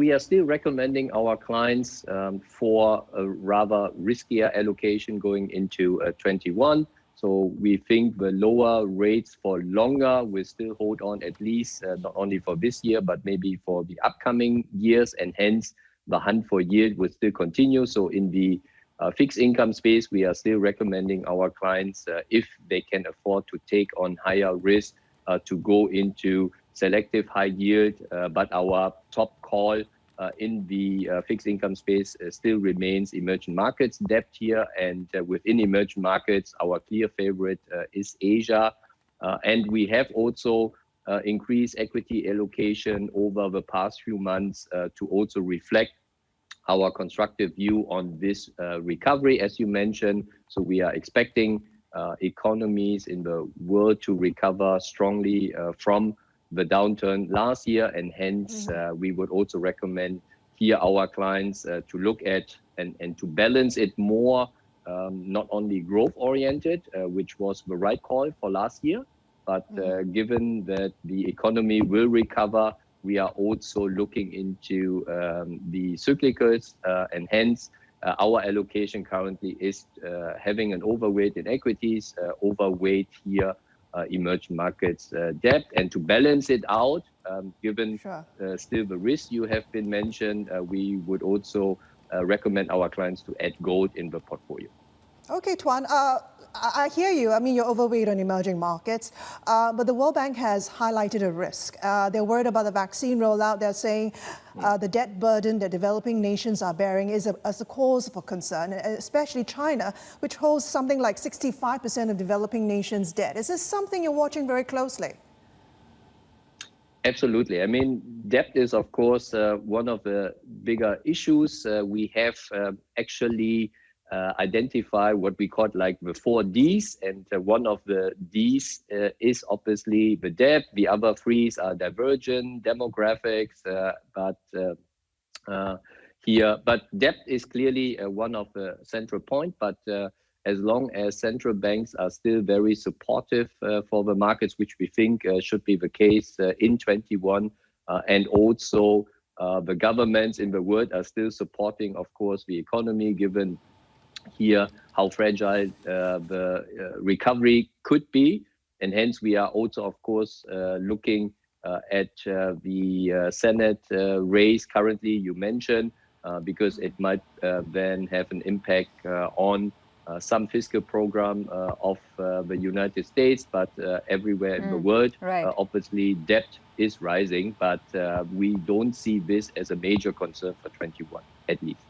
we are still recommending our clients for a rather riskier allocation going into 21. So we think the lower rates for longer will still hold on, at least not only for this year, but maybe for the upcoming years, and hence the hunt for yield will still continue. So in the fixed income space, we are still recommending our clients, if they can afford to take on higher risk, to go into selective high yield. But our top call in the fixed income space still remains emerging markets debt here. And within emerging markets, our clear favorite is Asia. And we have also increased equity allocation over the past few months to also reflect our constructive view on this recovery, as you mentioned. So we are expecting economies in the world to recover strongly from the downturn last year, and hence we would also recommend here our clients to look at and to balance it more, not only growth oriented, which was the right call for last year, but given that the economy will recover, we are also looking into the cyclicals, and hence our allocation currently is having an overweight in equities, overweight here emerging markets debt. And to balance it out, given still the risk you have been mentioned, we would also recommend our clients to add gold in the portfolio. Okay, Tuan, I hear you. I mean, you're overweight on emerging markets, but the World Bank has highlighted a risk. They're worried about the vaccine rollout. They're saying the debt burden that developing nations are bearing is a cause for concern, especially China, which holds something like 65% of developing nations' debt. Is this something you're watching very closely? Absolutely. I mean, debt is, of course, one of the bigger issues. We have actually identify what we call like the 4 Ds, and one of the Ds is obviously the debt. The other 3s are divergent, demographics, but debt is clearly one of the central point. But as long as central banks are still very supportive for the markets, which we think should be the case in 21, and also the governments in the world are still supporting, of course, the economy, given here how fragile the recovery could be. And hence we are also, of course, looking at the Senate race currently you mentioned, because it might then have an impact on some fiscal program of the United States, but everywhere in the world. Obviously debt is rising, but we don't see this as a major concern for 21, at least.